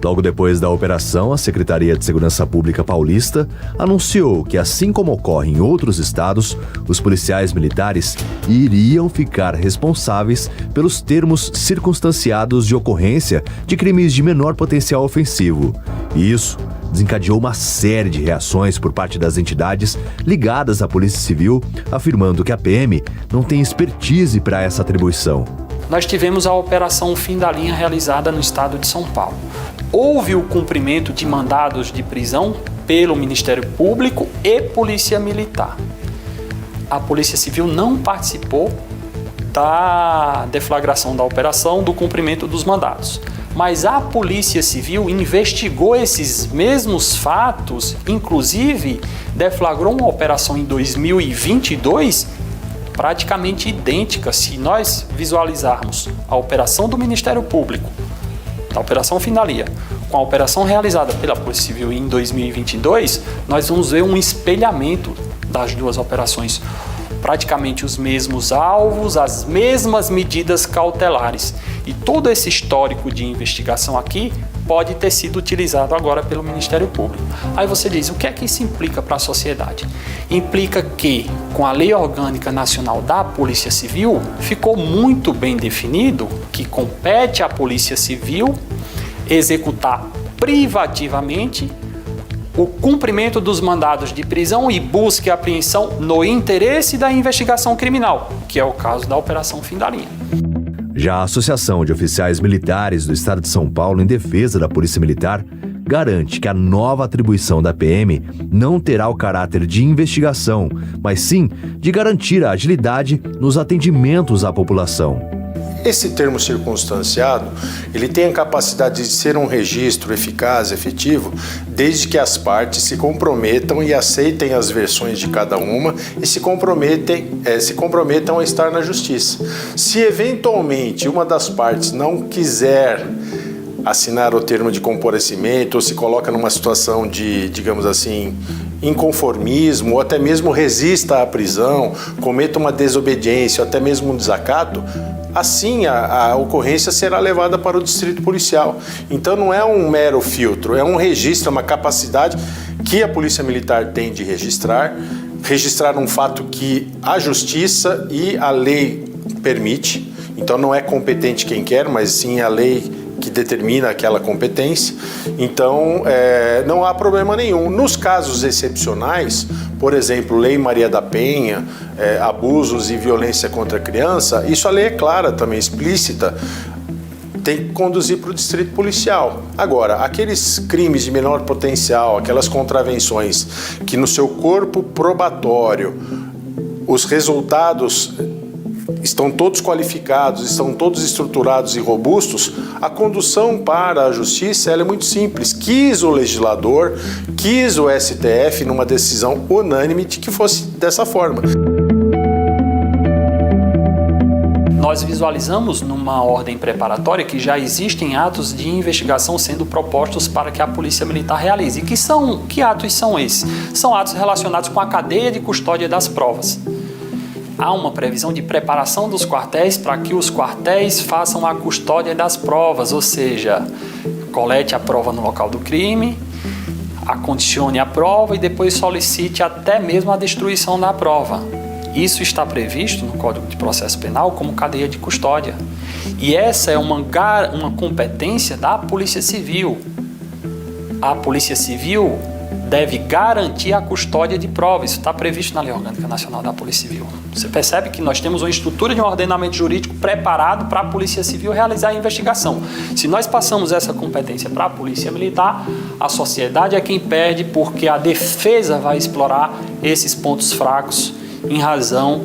Logo depois da operação, a Secretaria de Segurança Pública Paulista anunciou que, assim como ocorre em outros estados, os policiais militares iriam ficar responsáveis pelos termos circunstanciados de ocorrência de crimes de menor potencial ofensivo. E isso desencadeou uma série de reações por parte das entidades ligadas à Polícia Civil, afirmando que a PM não tem expertise para essa atribuição. Nós tivemos a Operação Fim da Linha realizada no estado de São Paulo. Houve o cumprimento de mandados de prisão pelo Ministério Público e Polícia Militar. A Polícia Civil não participou da deflagração da operação, do cumprimento dos mandados. Mas a Polícia Civil investigou esses mesmos fatos, inclusive deflagrou uma operação em 2022 praticamente idêntica. Se nós visualizarmos a operação do Ministério Público, da Operação Fim da Linha, com a operação realizada pela Polícia Civil em 2022, nós vamos ver um espelhamento das duas operações. Praticamente os mesmos alvos, as mesmas medidas cautelares. E todo esse histórico de investigação aqui pode ter sido utilizado agora pelo Ministério Público. Aí você diz, o que é que isso implica para a sociedade? Implica que, com a Lei Orgânica Nacional da Polícia Civil, ficou muito bem definido que compete à Polícia Civil executar privativamente o cumprimento dos mandados de prisão e busca e apreensão no interesse da investigação criminal, que é o caso da Operação Fim da Linha. Já a Associação de Oficiais Militares do Estado de São Paulo, em defesa da Polícia Militar, garante que a nova atribuição da PM não terá o caráter de investigação, mas sim de garantir a agilidade nos atendimentos à população. Esse termo circunstanciado, ele tem a capacidade de ser um registro eficaz, efetivo, desde que as partes se comprometam e aceitem as versões de cada uma e se comprometam a estar na justiça. Se eventualmente uma das partes não quiser assinar o termo de comparecimento ou se coloca numa situação de, digamos assim, inconformismo ou até mesmo resista à prisão, cometa uma desobediência ou até mesmo um desacato, assim a ocorrência será levada para o distrito policial. Então não é um mero filtro, é um registro, é uma capacidade que a Polícia Militar tem de registrar um fato que a justiça e a lei permite. Então não é competente quem quer, mas sim a lei que determina aquela competência. Então não há problema nenhum. Nos casos excepcionais, por exemplo, Lei Maria da Penha, abusos e violência contra a criança, isso a lei é clara também, explícita, tem que conduzir para o distrito policial. Agora, aqueles crimes de menor potencial, aquelas contravenções que no seu corpo probatório os resultados estão todos qualificados, estão todos estruturados e robustos, a condução para a justiça ela é muito simples. Quis o legislador, quis o STF numa decisão unânime de que fosse dessa forma. Nós visualizamos numa ordem preparatória que já existem atos de investigação sendo propostos para que a Polícia Militar realize. Que atos são esses? São atos relacionados com a cadeia de custódia das provas. Há uma previsão de preparação dos quartéis para que os quartéis façam a custódia das provas, ou seja, colete a prova no local do crime, acondicione a prova e depois solicite até mesmo a destruição da prova. Isso está previsto no Código de Processo Penal como cadeia de custódia. E essa é uma competência da Polícia Civil. A Polícia Civil deve garantir a custódia de provas. Isso está previsto na Lei Orgânica Nacional da Polícia Civil. Você percebe que nós temos uma estrutura de um ordenamento jurídico preparado para a Polícia Civil realizar a investigação. Se nós passamos essa competência para a Polícia Militar, a sociedade é quem perde, porque a defesa vai explorar esses pontos fracos em razão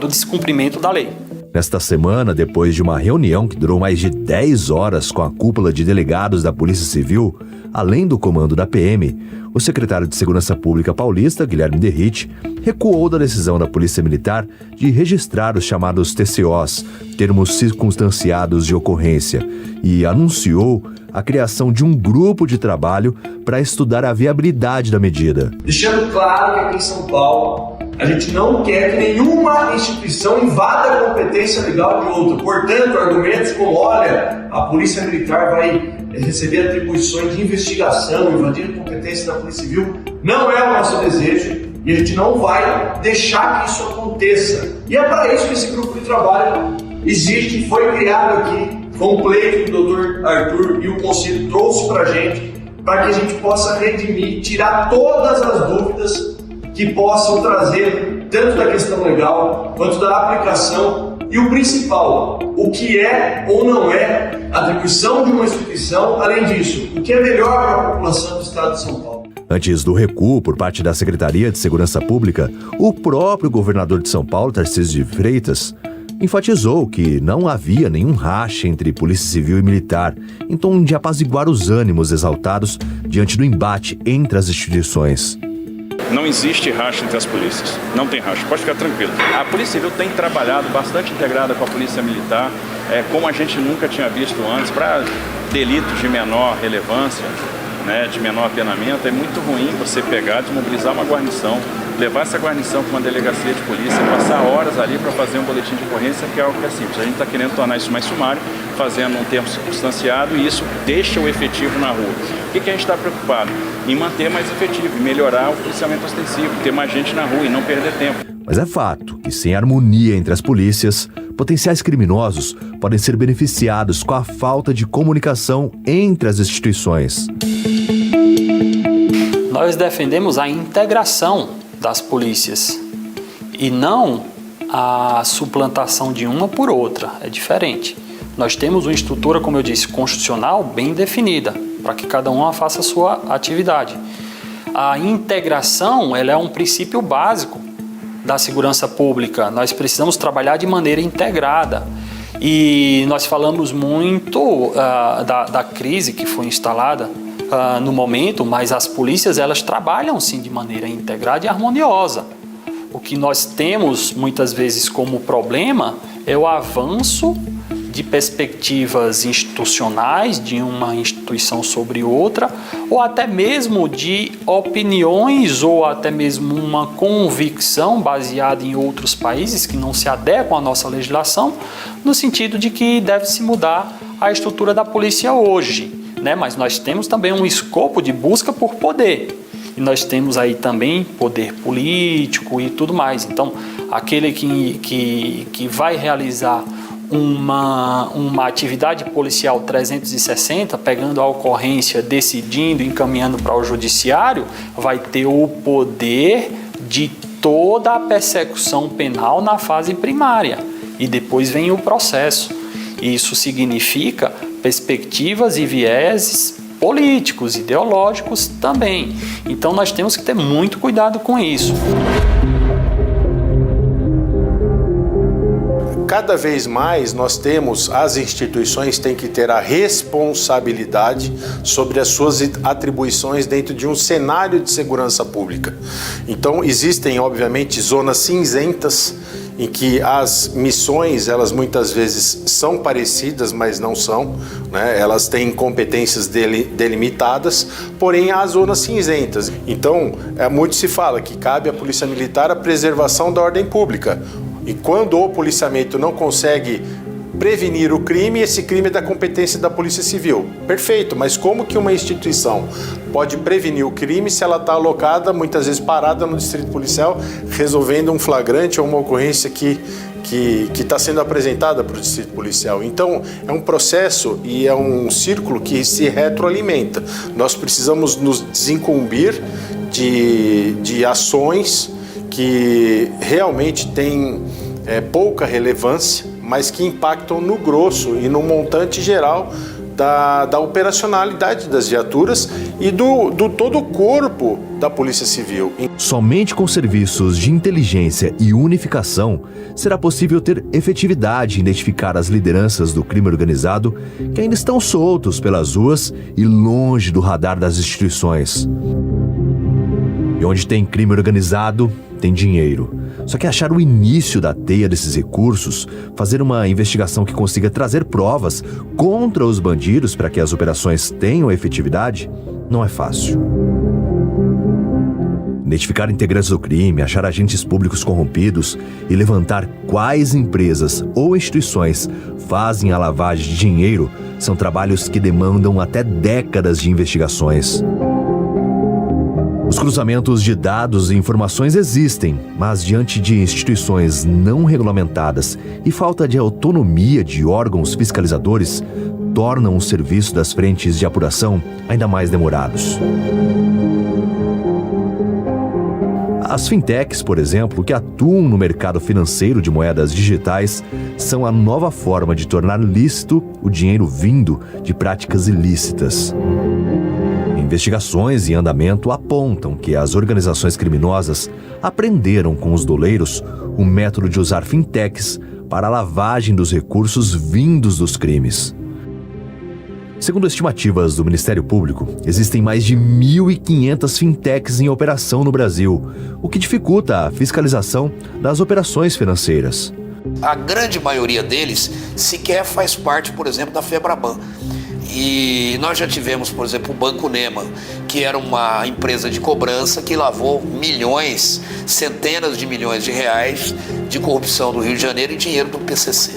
do descumprimento da lei. Nesta semana, depois de uma reunião que durou mais de 10 horas com a cúpula de delegados da Polícia Civil, além do comando da PM, o secretário de Segurança Pública paulista, Guilherme Derrite, recuou da decisão da Polícia Militar de registrar os chamados TCOs, termos circunstanciados de ocorrência, e anunciou a criação de um grupo de trabalho para estudar a viabilidade da medida. Deixando claro que aqui em São Paulo a gente não quer que nenhuma instituição invada a competência legal de outra. Portanto, argumentos como, olha, a Polícia Militar vai receber atribuições de investigação, invadir a competência da Polícia Civil, não é o nosso desejo e a gente não vai deixar que isso aconteça. E é para isso que esse grupo de trabalho existe, foi criado aqui, foi um pleito que o Dr. Arthur e o Conselho trouxe para a gente, para que a gente possa redimir, tirar todas as dúvidas que possam trazer, tanto da questão legal, quanto da aplicação, e o principal, o que é ou não é atribuição de uma instituição, além disso, o que é melhor para a população do Estado de São Paulo. Antes do recuo por parte da Secretaria de Segurança Pública, o próprio governador de São Paulo, Tarcísio de Freitas, enfatizou que não havia nenhum racha entre Polícia Civil e Militar, em tom de apaziguar os ânimos exaltados diante do embate entre as instituições. Não existe racha entre as polícias, não tem racha, pode ficar tranquilo. A Polícia Civil tem trabalhado bastante integrada com a Polícia Militar, como a gente nunca tinha visto antes, para delitos de menor relevância, né, de menor apenamento. É muito ruim você pegar, desmobilizar uma guarnição, levar essa guarnição para uma delegacia de polícia, passar horas ali para fazer um boletim de ocorrência, que é algo que é simples. A gente está querendo tornar isso mais sumário, fazendo um termo circunstanciado, e isso deixa o efetivo na rua. O que a gente está preocupado? Em manter mais efetivo, melhorar o policiamento ostensivo, ter mais gente na rua e não perder tempo. Mas é fato que, sem harmonia entre as polícias, potenciais criminosos podem ser beneficiados com a falta de comunicação entre as instituições. Nós defendemos a integração das polícias e não a suplantação de uma por outra. É diferente. Nós temos uma estrutura, como eu disse, constitucional bem definida, para que cada uma faça a sua atividade. A integração, ela é um princípio básico da segurança pública. Nós precisamos trabalhar de maneira integrada. E nós falamos muito da crise que foi instalada no momento, mas as polícias, elas trabalham sim de maneira integrada e harmoniosa. O que nós temos muitas vezes como problema é o avanço de perspectivas institucionais de uma instituição sobre outra, ou até mesmo de opiniões, ou até mesmo uma convicção baseada em outros países que não se adequam à nossa legislação, no sentido de que deve-se mudar a estrutura da polícia hoje, né? Mas nós temos também um escopo de busca por poder. E nós temos aí também poder político e tudo mais. Então, aquele que vai realizar uma atividade policial 360, pegando a ocorrência, decidindo, encaminhando para o judiciário, vai ter o poder de toda a persecução penal na fase primária. E depois vem o processo. Isso significa perspectivas e vieses políticos, ideológicos também. Então nós temos que ter muito cuidado com isso. Cada vez mais as instituições têm que ter a responsabilidade sobre as suas atribuições dentro de um cenário de segurança pública. Então existem, obviamente, zonas cinzentas em que as missões, elas muitas vezes são parecidas, mas não são, né? Elas têm competências delimitadas, porém há zonas cinzentas. Então, muito se fala que cabe à Polícia Militar a preservação da ordem pública. E quando o policiamento não consegue prevenir o crime, esse crime é da competência da Polícia Civil. Perfeito, mas como que uma instituição pode prevenir o crime se ela está alocada, muitas vezes parada no distrito policial, resolvendo um flagrante ou uma ocorrência que está sendo apresentada para o distrito policial? Então, é um processo e é um círculo que se retroalimenta. Nós precisamos nos desincumbir de ações que realmente têm pouca relevância, mas que impactam no grosso e no montante geral da operacionalidade das viaturas e do todo o corpo da Polícia Civil. Somente com serviços de inteligência e unificação será possível ter efetividade em identificar as lideranças do crime organizado que ainda estão soltos pelas ruas e longe do radar das instituições. E onde tem crime organizado, tem dinheiro. Só que achar o início da teia desses recursos, fazer uma investigação que consiga trazer provas contra os bandidos para que as operações tenham efetividade, não é fácil. Identificar integrantes do crime, achar agentes públicos corrompidos e levantar quais empresas ou instituições fazem a lavagem de dinheiro são trabalhos que demandam até décadas de investigações. Os cruzamentos de dados e informações existem, mas diante de instituições não regulamentadas e falta de autonomia de órgãos fiscalizadores, tornam o serviço das frentes de apuração ainda mais demorados. As fintechs, por exemplo, que atuam no mercado financeiro de moedas digitais, são a nova forma de tornar lícito o dinheiro vindo de práticas ilícitas. Investigações em andamento apontam que as organizações criminosas aprenderam com os doleiros o método de usar fintechs para a lavagem dos recursos vindos dos crimes. Segundo estimativas do Ministério Público, existem mais de 1.500 fintechs em operação no Brasil, o que dificulta a fiscalização das operações financeiras. A grande maioria deles sequer faz parte, por exemplo, da FEBRABAN. E nós já tivemos, por exemplo, o Banco Nema, que era uma empresa de cobrança que lavou milhões, centenas de milhões de reais de corrupção do Rio de Janeiro e dinheiro do PCC.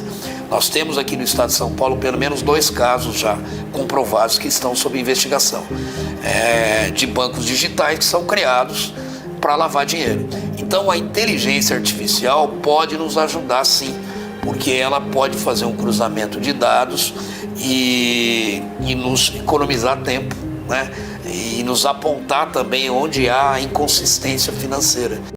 Nós temos aqui no estado de São Paulo pelo menos 2 casos já comprovados que estão sob investigação, de bancos digitais que são criados para lavar dinheiro. Então a inteligência artificial pode nos ajudar sim, porque ela pode fazer um cruzamento de dados e nos economizar tempo, né? E nos apontar também onde há inconsistência financeira.